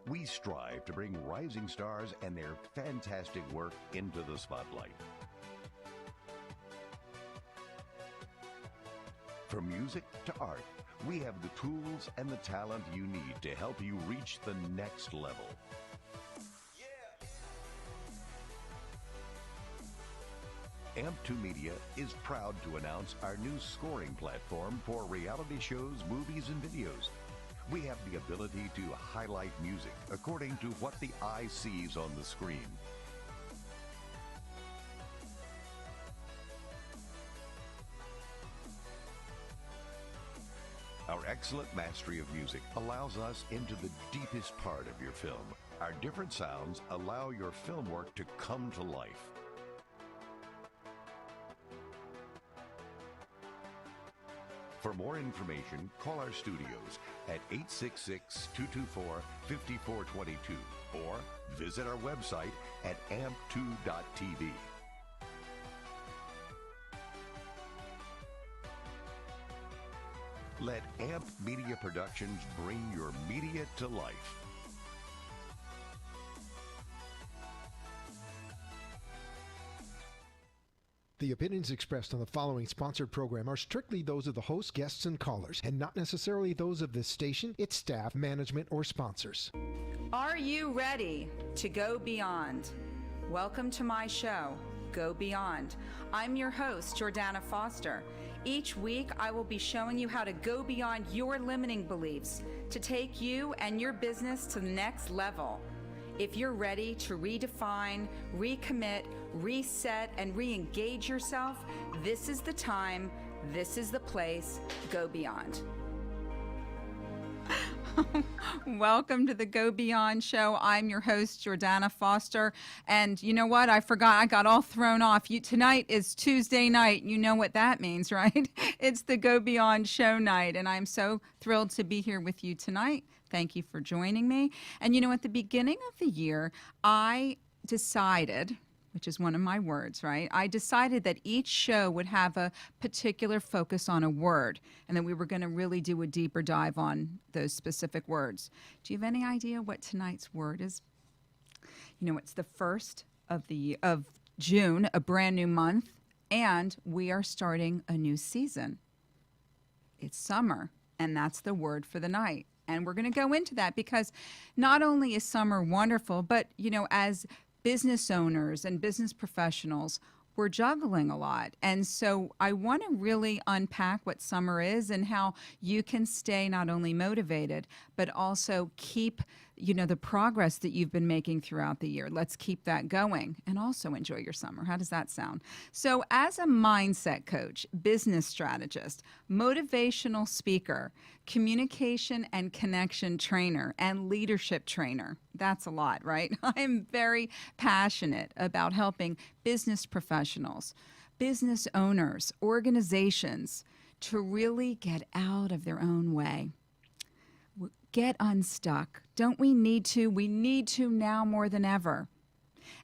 We strive to bring rising stars and their fantastic work into the spotlight. From music to art, we have the tools and the talent you need to help you reach the next level. AMP2 Media is proud to announce our new scoring platform for reality shows, movies, and videos. We have the ability to highlight music according to what the eye sees on the screen. Our excellent mastery of music allows us into the deepest part of your film. Our different sounds allow your film work to come to life. For more information, call our studios at 866-224-5422 or visit our website at amp2.tv. Let AMP Media Productions bring your media to life. The opinions expressed on the following sponsored program are strictly those of the host, guests, and callers, and not necessarily those of this station, its staff, management, or sponsors. Are you ready to go beyond? Welcome to my show, Go Beyond. I'm your host, Jordana Foster. Each week, I will be showing you how to go beyond your limiting beliefs to take you and your business to the next level. If you're ready to redefine, recommit, reset, and re-engage yourself, this is the time, this is the place. Go Beyond. Welcome to the Go Beyond show. I'm your host, Jordana Foster. And you know what? I forgot. I got all thrown off. Tonight is Tuesday night. You know what that means, right? It's the Go Beyond show night. And I'm so thrilled to be here with you tonight. Thank you for joining me. And you know, at the beginning of the year, I decided, which is one of my words, right? I decided that each show would have a particular focus on a word, and then we were going to really do a deeper dive on those specific words. Do you have any idea what tonight's word is? You know, it's the 1st of June, a brand new month, and we are starting a new season. It's summer, and that's the word for the night. And we're going to go into that because not only is summer wonderful, but, you know, as business owners and business professionals, we're juggling a lot. And so I want to really unpack what summer is and how you can stay not only motivated, but also keep, you know, the progress that you've been making throughout the year. Let's keep that going and also enjoy your summer. How does that sound? So as a mindset coach, business strategist, motivational speaker, communication and connection trainer, and leadership trainer, that's a lot, right? I'm very passionate about helping business professionals, business owners, organizations to really get out of their own way. Get unstuck. Don't we need to? We need to now more than ever.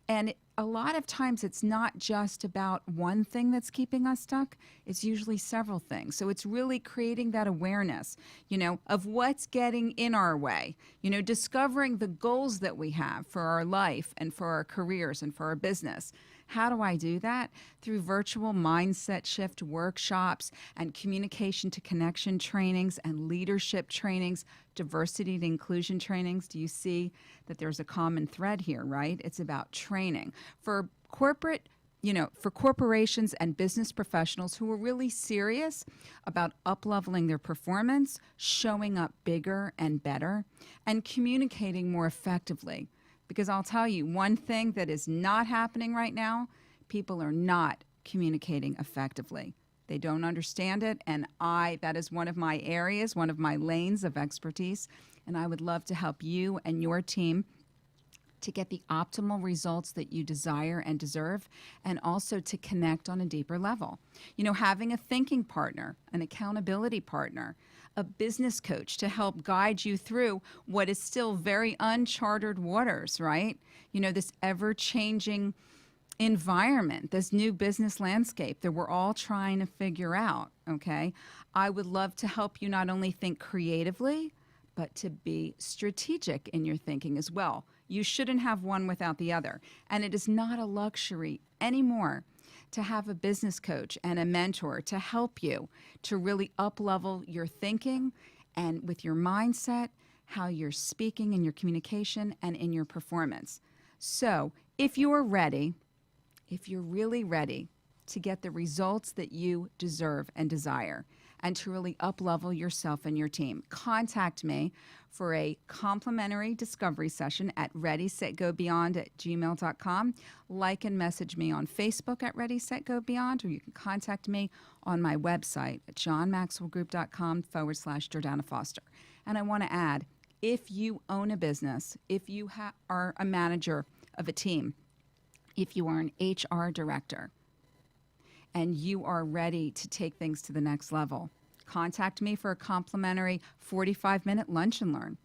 And a lot of times it's not just about one thing that's keeping us stuck. It's usually several things. So it's really creating that awareness, you know, of what's getting in our way, you know, discovering the goals that we have for our life and for our careers and for our business. How do I do that? Through virtual mindset shift workshops and communication to connection trainings and leadership trainings, diversity and inclusion trainings. Do you see that there's a common thread here, right? It's about training for corporate, you know, for corporations and business professionals who are really serious about up-leveling their performance, showing up bigger and better, and communicating more effectively. Because I'll tell you, one thing that is not happening right now, people are not communicating effectively. They don't understand it, and that is one of my areas, one of my lanes of expertise, and I would love to help you and your team to get the optimal results that you desire and deserve, and also to connect on a deeper level. You know, having a thinking partner, an accountability partner, a business coach to help guide you through what is still very uncharted waters, right? You know, this ever-changing environment, this new business landscape that we're all trying to figure out, okay? I would love to help you not only think creatively, but to be strategic in your thinking as well. You shouldn't have one without the other. And it is not a luxury anymore to have a business coach and a mentor to help you to really up-level your thinking and with your mindset, how you're speaking in your communication and in your performance. So if you're ready, if you're really ready to get the results that you deserve and desire, and to really up-level yourself and your team, contact me for a complimentary discovery session at readysetgobeyond@gmail.com. Like and message me on Facebook at Ready, Set, Go Beyond, or you can contact me on my website at johnmaxwellgroup.com/Jordana Foster. And I want to add, if you own a business, if you are a manager of a team, if you are an HR director, and you are ready to take things to the next level, contact me for a complimentary 45-minute lunch and learn.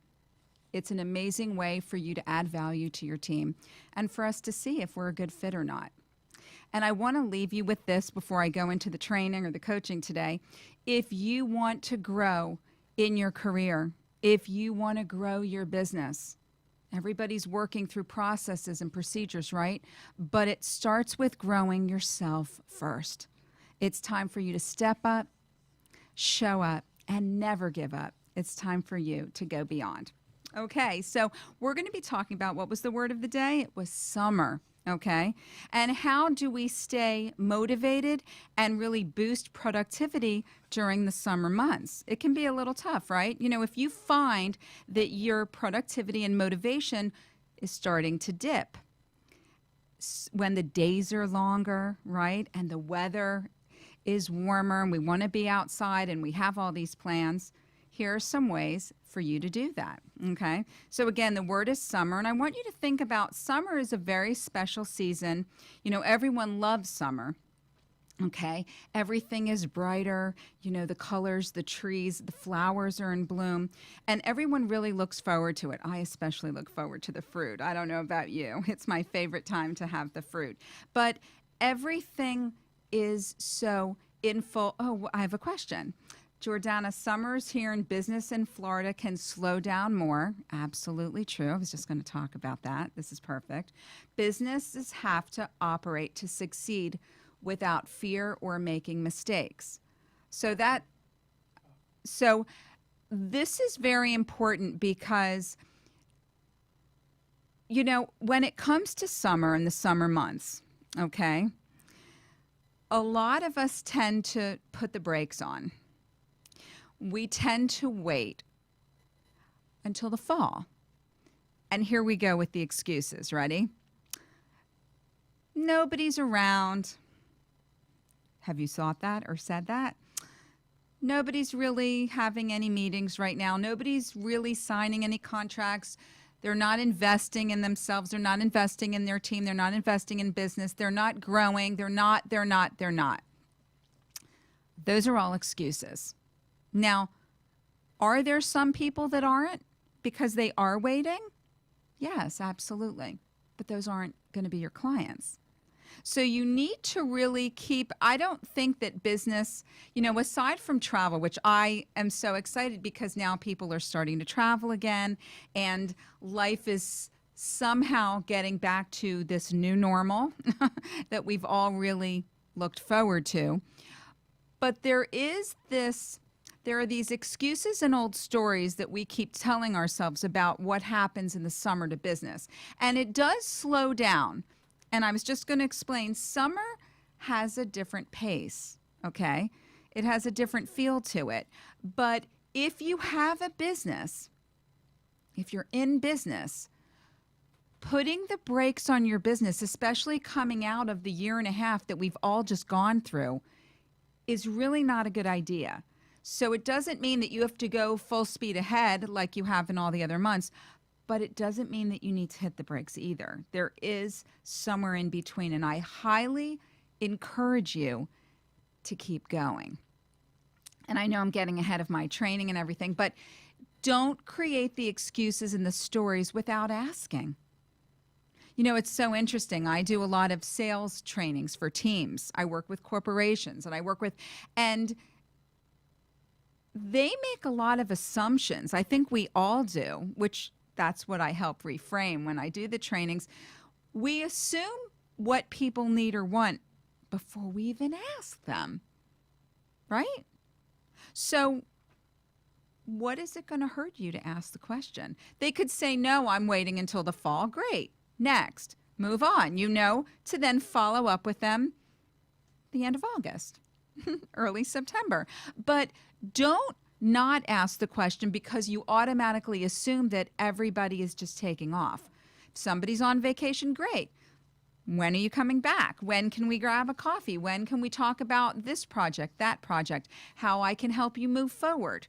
It's an amazing way for you to add value to your team and for us to see if we're a good fit or not. And I want to leave you with this before I go into the training or the coaching today. If you want to grow in your career, if you want to grow your business, everybody's working through processes and procedures, right? But it starts with growing yourself first. It's time for you to step up, show up, and never give up. It's time for you to go beyond. Okay, so we're going to be talking about, what was the word of the day? It was summer. Okay, and how do we stay motivated and really boost productivity during the summer months? It can be a little tough, right? You know, if you find that your productivity and motivation is starting to dip when the days are longer, right, and the weather is warmer and we want to be outside and we have all these plans, here are some ways for you to do that, okay? So again, the word is summer, and I want you to think about summer is a very special season. You know, everyone loves summer, okay? Everything is brighter, you know, the colors, the trees, the flowers are in bloom, and everyone really looks forward to it. I especially look forward to the fruit. I don't know about you. It's my favorite time to have the fruit. But everything is so in full. Oh, I have a question. Jordana, summers here in business in Florida can slow down more. Absolutely true. I was just going to talk about that. This is perfect. Businesses have to operate to succeed without fear or making mistakes. So this is very important because, you know, when it comes to summer and the summer months, okay, a lot of us tend to put the brakes on. We tend to wait until the fall. And here we go with the excuses. Ready? Nobody's around. Have you thought that or said that? Nobody's really having any meetings right now. Nobody's really signing any contracts. They're not investing in themselves. They're not investing in their team. They're not investing in business. They're not growing. They're not. Those are all excuses. Now, are there some people that aren't because they are waiting? Yes, absolutely. But those aren't going to be your clients. So you need to really keep, I don't think that business, you know, aside from travel, which I am so excited because now people are starting to travel again and life is somehow getting back to this new normal that we've all really looked forward to. But there are these excuses and old stories that we keep telling ourselves about what happens in the summer to business. And it does slow down. And I was just going to explain, summer has a different pace, okay? It has a different feel to it. But if you have a business, if you're in business, putting the brakes on your business, especially coming out of the year and a half that we've all just gone through, is really not a good idea. So it doesn't mean that you have to go full speed ahead like you have in all the other months, but it doesn't mean that you need to hit the brakes either. There is somewhere in between, and I highly encourage you to keep going. And I know I'm getting ahead of my training and everything, but don't create the excuses and the stories without asking. You know, it's so interesting. I do a lot of sales trainings for teams. I work with corporations, and they make a lot of assumptions. I think we all do, which that's what I help reframe when I do the trainings. We assume what people need or want before we even ask them, right? So what is it going to hurt you to ask the question? They could say, no, I'm waiting until the fall. Great. Next. Move on, to then follow up with them the end of August, early September. But don't not ask the question because you automatically assume that everybody is just taking off. If somebody's on vacation, great. When are you coming back? When can we grab a coffee? When can we talk about this project, that project, how I can help you move forward?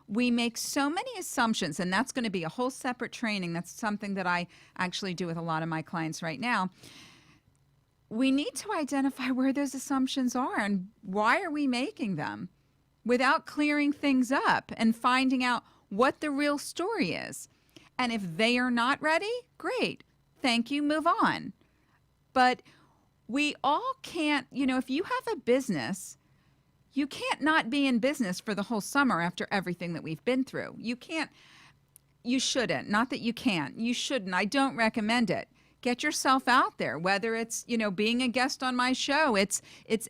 We make so many assumptions, and that's going to be a whole separate training. That's something that I actually do with a lot of my clients right now. We need to identify where those assumptions are and why are we making them without clearing things up and finding out what the real story is. And if they are not ready, great. Thank you, move on. But we all can't, if you have a business, you can't not be in business for the whole summer after everything that we've been through. You shouldn't. Not that you can't. You shouldn't. I don't recommend it. Get yourself out there, whether it's, being a guest on my show, it's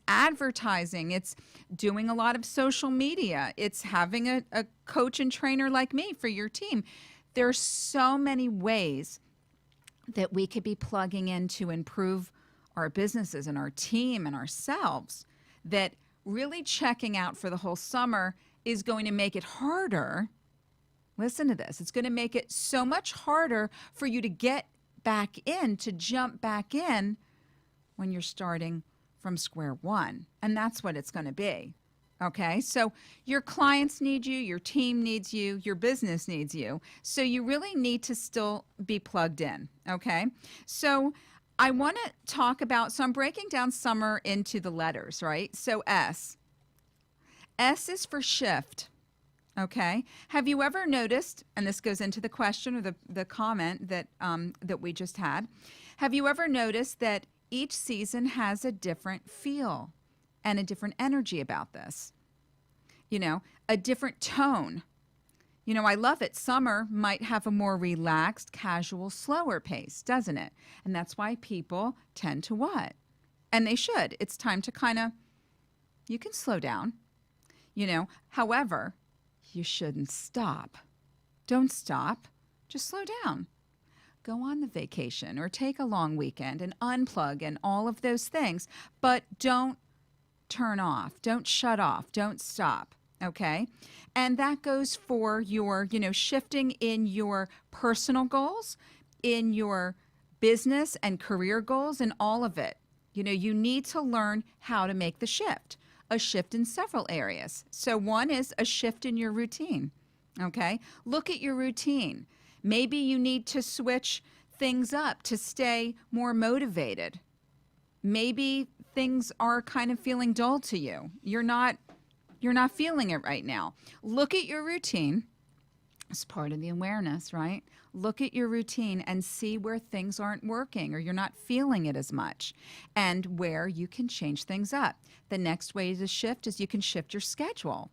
advertising, it's doing a lot of social media, it's having a coach and trainer like me for your team. There's so many ways that we could be plugging in to improve our businesses and our team and ourselves that really checking out for the whole summer is going to make it harder. Listen to this. It's going to make it so much harder for you to get back in, to jump back in when you're starting from square one. And that's what it's going to be. Okay? So your clients need you, your team needs you, your business needs you. So you really need to still be plugged in. Okay? So I want to talk about, so I'm breaking down summer into the letters, right? So S. S is for shift, okay? Have you ever noticed, and this goes into the question or the comment that we just had, have you ever noticed that each season has a different feel and a different energy about this? A different tone. I love it. Summer might have a more relaxed, casual, slower pace, doesn't it? And that's why people tend to what? And they should. It's time to you can slow down, However, you shouldn't stop. Don't stop. Just slow down. Go on the vacation or take a long weekend and unplug and all of those things. But don't turn off. Don't shut off. Don't stop. Okay? And that goes for your, shifting in your personal goals, in your business and career goals, and all of it. You need to learn how to make the shift, a shift in several areas. So one is a shift in your routine. Okay? Look at your routine. Maybe you need to switch things up to stay more motivated. Maybe things are kind of feeling dull to you. You're not feeling it right now. Look at your routine. It's part of the awareness, right? Look at your routine and see where things aren't working or you're not feeling it as much and where you can change things up. The next way to shift is you can shift your schedule.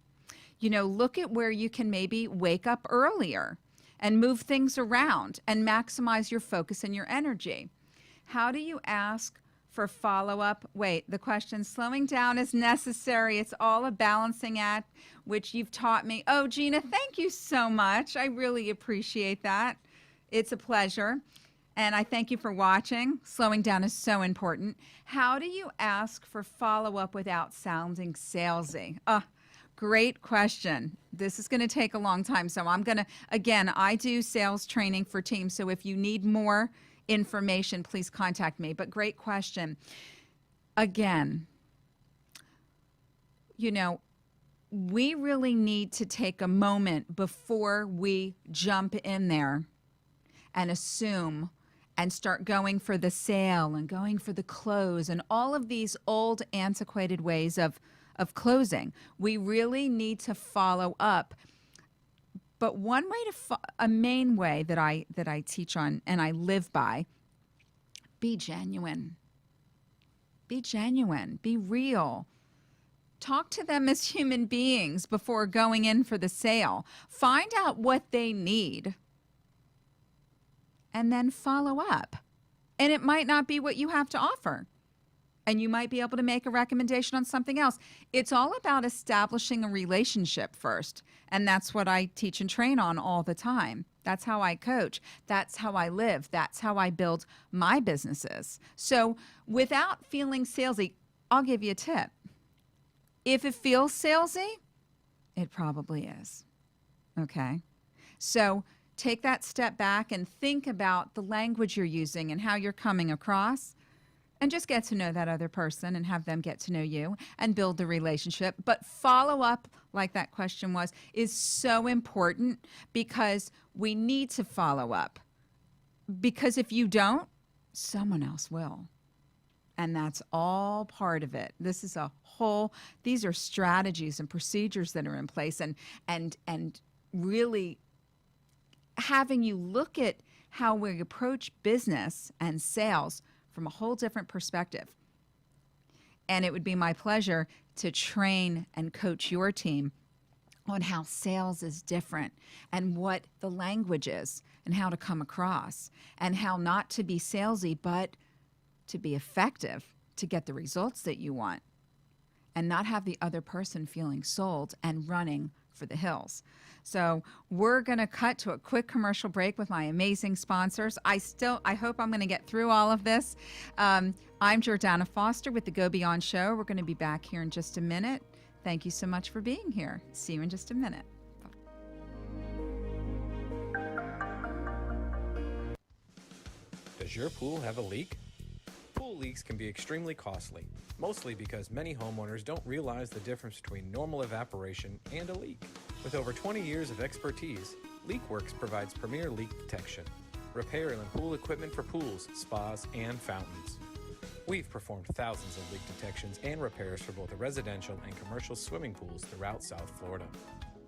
Look at where you can maybe wake up earlier and move things around and maximize your focus and your energy. How do you ask for follow-up? Wait, the question, slowing down is necessary. It's all a balancing act, which you've taught me. Oh, Gina, thank you so much. I really appreciate that. It's a pleasure. And I thank you for watching. Slowing down is so important. How do you ask for follow-up without sounding salesy? Great question. This is going to take a long time. So I do sales training for teams. So if you need more information, please contact me. But great question. Again, we really need to take a moment before we jump in there and assume and start going for the sale and going for the close and all of these old antiquated ways of closing. We really need to follow up. But one way a main way that I teach on and I live by, be genuine. Be genuine. Be real. Talk to them as human beings before going in for the sale. Find out what they need and then follow up. And it might not be what you have to offer. And you might be able to make a recommendation on something else. It's all about establishing a relationship first. And that's what I teach and train on all the time. That's how I coach. That's how I live. That's how I build my businesses. So without feeling salesy, I'll give you a tip. If it feels salesy, it probably is. Okay? So take that step back and think about the language you're using and how you're coming across. And just get to know that other person and have them get to know you and build the relationship. But follow up, like that question was, is so important because we need to follow up. Because if you don't, someone else will. And that's all part of it. This is these are strategies and procedures that are in place and really having you look at how we approach business and sales from a whole different perspective. And it would be my pleasure to train and coach your team on how sales is different and what the language is and how to come across and how not to be salesy, but to be effective to get the results that you want and not have the other person feeling sold and running for the hills. So we're going to cut to a quick commercial break with my amazing sponsors. I hope I'm going to get through all of this. I'm Jordana Foster with the Go Beyond Show. We're going to be back here in just a minute. Thank you so much for being here. See you in just a minute. Does your pool have a leak? Pool leaks can be extremely costly, mostly because many homeowners don't realize the difference between normal evaporation and a leak. With over 20 years of expertise, Leakworks provides premier leak detection, repair and pool equipment for pools, spas, and fountains. We've performed thousands of leak detections and repairs for both residential and commercial swimming pools throughout South Florida.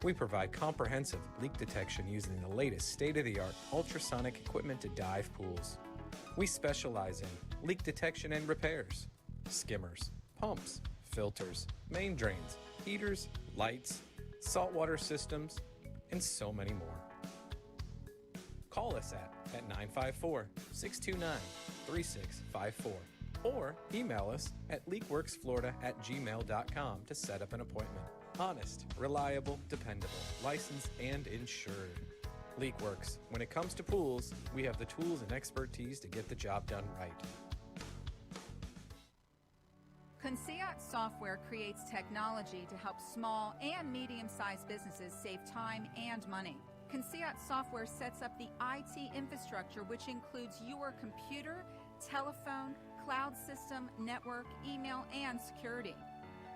We provide comprehensive leak detection using the latest state-of-the-art ultrasonic equipment to dive pools. We specialize in leak detection and repairs, skimmers, pumps, filters, main drains, heaters, lights, saltwater systems, and so many more. Call us at 954-629-3654 or email us at leakworksflorida@gmail.com to set up an appointment. Honest, reliable, dependable, licensed, and insured. Leakworks. When it comes to pools, we have the tools and expertise to get the job done right. Concierge Software creates technology to help small and medium-sized businesses save time and money. Concierge Software sets up the IT infrastructure, which includes your computer, telephone, cloud system, network, email, and security.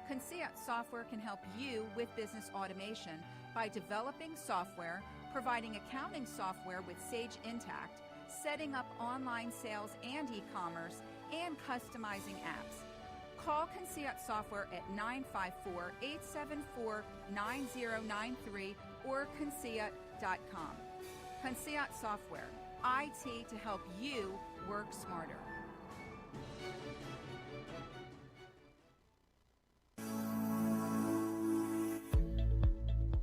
Concierge Software can help you with business automation by developing software, providing accounting software with Sage Intacct, setting up online sales and e-commerce, and customizing apps. Call Concierge Software at 954-874-9093 or concierge.com. Concierge Software, IT to help you work smarter.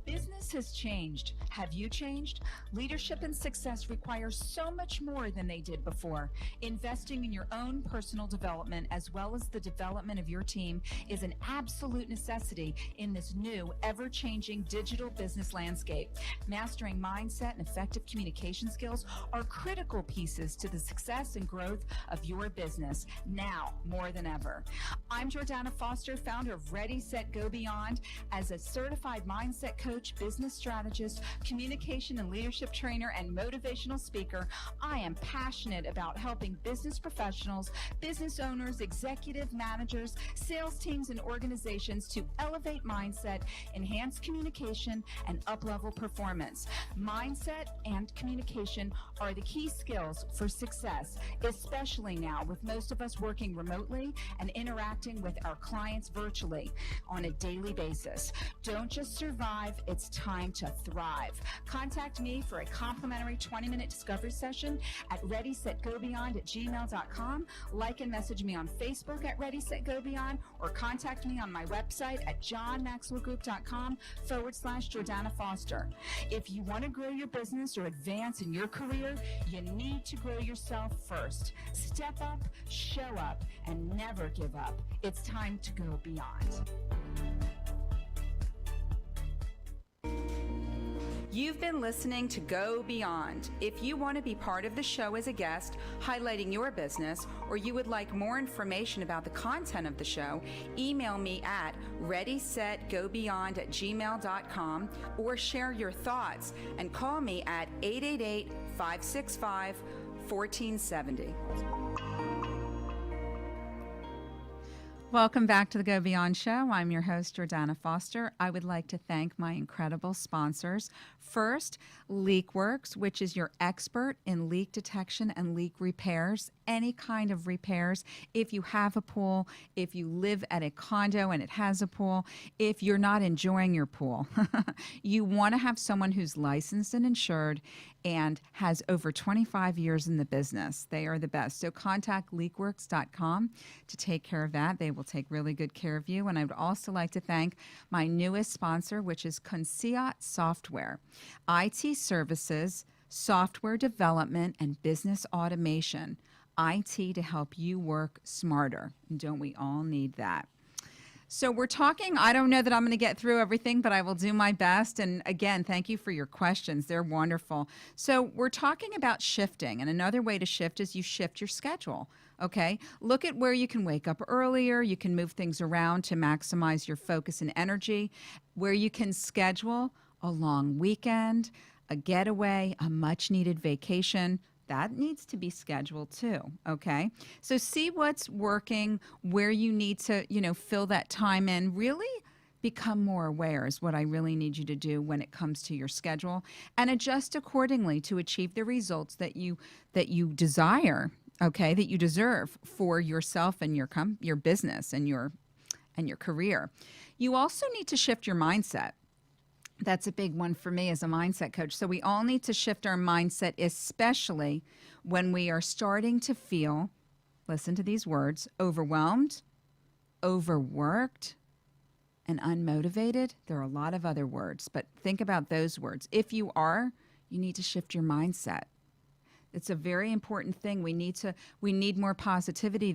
Business has changed. Have you changed? Leadership and success require so much more than they did before. Investing in your own personal development as well as the development of your team is an absolute necessity in this new, ever-changing digital business landscape. Mastering mindset and effective communication skills are critical pieces to the success and growth of your business now more than ever. I'm Jordana Foster, founder of Ready, Set, Go Beyond. As a certified mindset coach, business strategist, communication and leadership trainer, and motivational speaker, I am passionate about helping business professionals, business owners, executive managers, sales teams, and organizations to elevate mindset, enhance communication, and up-level performance. Mindset and communication are the key skills for success, especially now with most of us working remotely and interacting with our clients virtually on a daily basis. Don't just survive, it's time to thrive. Contact me for a complimentary 20-minute discovery session at readysetgobeyond@gmail.com. Like and message me on Facebook at Ready, Set, Go Beyond, or contact me on my website at johnmaxwellgroup.com/Jordana Foster. If you want to grow your business or advance in your career, you need to grow yourself first. Step up, show up, and never give up. It's time to go beyond. You've been listening to Go Beyond. If you want to be part of the show as a guest, highlighting your business, or you would like more information about the content of the show, email me at readysetgobeyond@gmail.com or share your thoughts and call me at 888-565-1470. Welcome back to the Go Beyond Show. I'm your host, Jordana Foster. I would like to thank my incredible sponsors. First, Leakworks, which is your expert in leak detection and leak repairs, any kind of repairs. If you have a pool, if you live at a condo and it has a pool, if you're not enjoying your pool, you want to have someone who's licensed and insured and has over 25 years in the business. They are the best. So contact leakworks.com to take care of that. They will take really good care of you. And I would also like to thank my newest sponsor, which is Conciat Software. IT services, software development, and business automation. IT to help you work smarter. And don't we all need that? So we're talking, I don't know that I'm going to get through everything, but I will do my best. And again, thank you for your questions. They're wonderful. So we're talking about shifting. And another way to shift is you shift your schedule. Okay? Look at where you can wake up earlier. You can move things around to maximize your focus and energy. Where you can schedule a long weekend, a getaway, a much needed vacation. That needs to be scheduled too, okay? So see what's working, where you need to, fill that time in. Really become more aware is what I really need you to do when it comes to your schedule, and adjust accordingly to achieve the results that you desire, okay, that you deserve for yourself and your business and your career. You also need to shift your mindset. That's a big one for me as a mindset coach. So we all need to shift our mindset, especially when we are starting to feel, listen to these words, overwhelmed, overworked, and unmotivated. There are a lot of other words, but think about those words. If you are, you need to shift your mindset. It's a very important thing. We need more positivity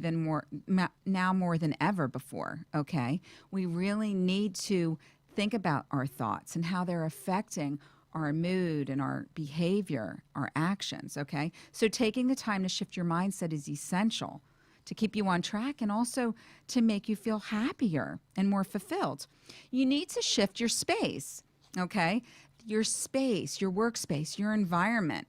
now more than ever before, okay? We really need to think about our thoughts and how they're affecting our mood and our behavior, our actions, okay? So taking the time to shift your mindset is essential to keep you on track and also to make you feel happier and more fulfilled. You need to shift your space, okay? Your space, your workspace, your environment.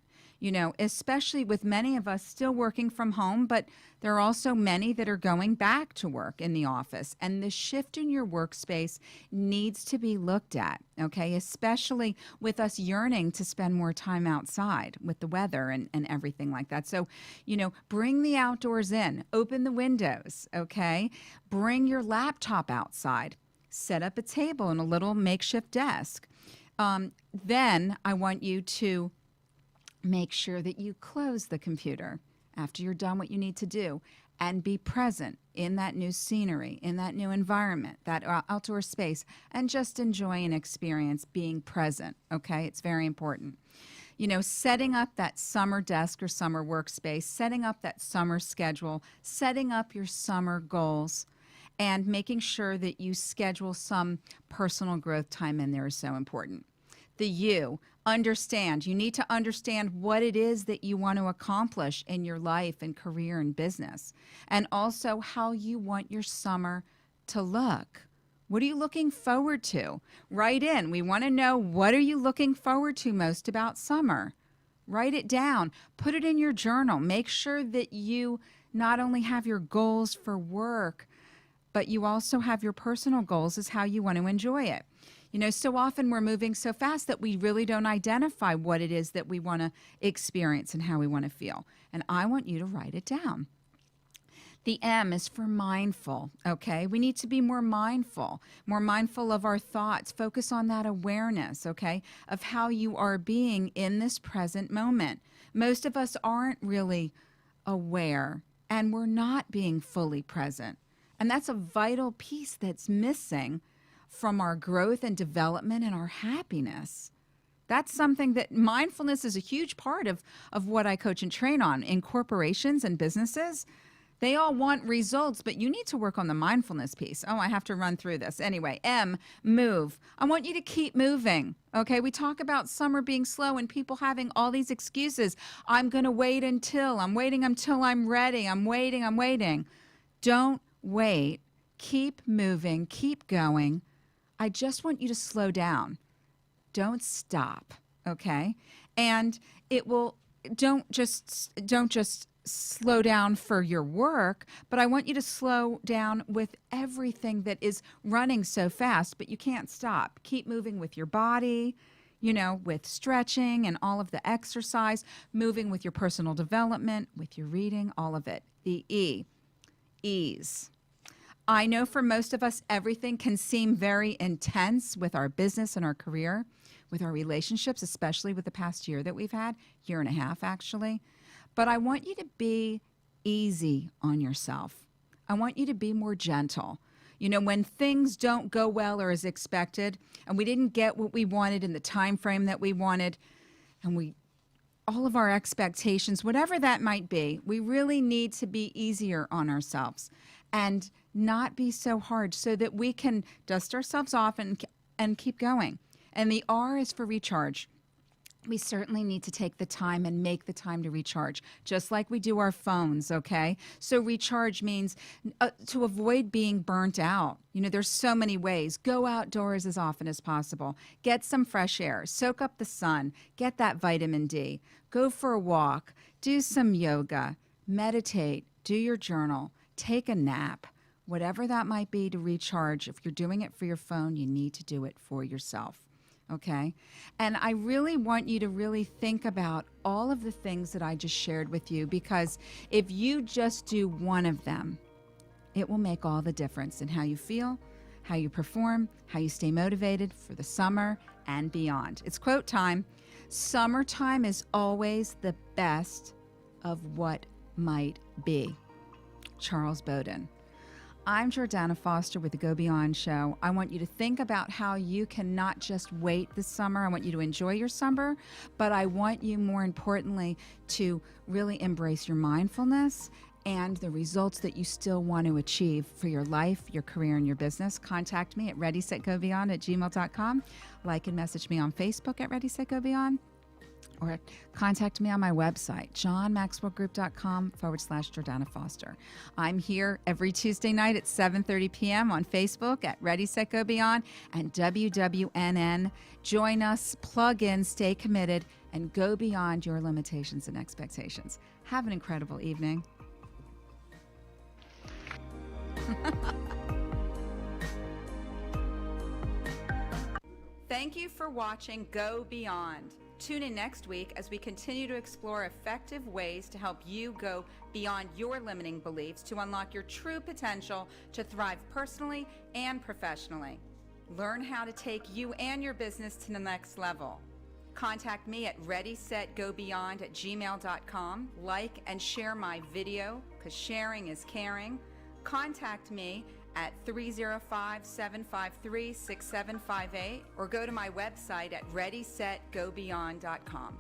Especially with many of us still working from home, but there are also many that are going back to work in the office. And the shift in your workspace needs to be looked at, okay? Especially with us yearning to spend more time outside with the weather and everything like that. So, bring the outdoors in, open the windows, okay? Bring your laptop outside, set up a table and a little makeshift desk. Then I want you to make sure that you close the computer after you're done what you need to do and be present in that new scenery, in that new environment, that outdoor space, and just enjoy and experience being present, okay? It's very important. Setting up that summer desk or summer workspace, setting up that summer schedule, setting up your summer goals, and making sure that you schedule some personal growth time in there is so important. You need to understand what it is that you want to accomplish in your life and career and business, and also how you want your summer to look. What are you looking forward to? Write in. We want to know, what are you looking forward to most about summer? Write it down. Put it in your journal. Make sure that you not only have your goals for work, but you also have your personal goals as how you want to enjoy it. So often we're moving so fast that we really don't identify what it is that we want to experience and how we want to feel. And I want you to write it down. The M is for mindful, okay? We need to be more mindful of our thoughts. Focus on that awareness, okay, of how you are being in this present moment. Most of us aren't really aware, and we're not being fully present. And that's a vital piece that's missing from our growth and development and our happiness. That's something that mindfulness is a huge part of what I coach and train on in corporations and businesses. They all want results, but you need to work on the mindfulness piece. Oh, I have to run through this. Anyway, M, move. I want you to keep moving. Okay, we talk about summer being slow and people having all these excuses. I'm going to wait I'm waiting until I'm ready. I'm waiting. Don't wait. Keep moving. Keep going. I just want you to slow down. Don't stop. Okay? And don't just slow down for your work, but I want you to slow down with everything that is running so fast, but you can't stop. Keep moving with your body, with stretching and all of the exercise, moving with your personal development, with your reading, all of it. The E, ease. I know for most of us, everything can seem very intense with our business and our career, with our relationships, especially with the past year that we've had, year and a half actually. But I want you to be easy on yourself. I want you to be more gentle. When things don't go well or as expected, and we didn't get what we wanted in the time frame that we wanted, and all of our expectations, whatever that might be, we really need to be easier on ourselves and not be so hard so that we can dust ourselves off and keep going. And the R is for recharge. We certainly need to take the time and make the time to recharge, just like we do our phones, okay? So recharge means to avoid being burnt out. There's so many ways. Go outdoors as often as possible. Get some fresh air. Soak up the sun. Get that vitamin D. Go for a walk. Do some yoga. Meditate. Do your journal. Take a nap. Whatever that might be to recharge. If you're doing it for your phone, you need to do it for yourself. Okay? And I really want you to really think about all of the things that I just shared with you, because if you just do one of them, it will make all the difference in how you feel, how you perform, how you stay motivated for the summer and beyond. It's quote time. Summertime is always the best of what might be. Charles Bowden. I'm Jordana Foster with the Go Beyond Show. I want you to think about how you can not just wait this summer. I want you to enjoy your summer, but I want you, more importantly, to really embrace your mindfulness and the results that you still want to achieve for your life, your career, and your business. Contact me at readysetgobeyond@gmail.com. Like and message me on Facebook at readysetgobeyond. Or contact me on my website, johnmaxwellgroup.com/Jordana Foster. I'm here every Tuesday night at 7:30 p.m. on Facebook at Ready, Set, Go Beyond and WWNN. Join us, plug in, stay committed, and go beyond your limitations and expectations. Have an incredible evening. Thank you for watching Go Beyond. Tune in next week as we continue to explore effective ways to help you go beyond your limiting beliefs to unlock your true potential to thrive personally and professionally. Learn how to take you and your business to the next level. Contact me at readysetgobeyond@gmail.com. Like and share my video, because sharing is caring. Contact me at 305-753-6758 or go to my website at readysetgobeyond.com.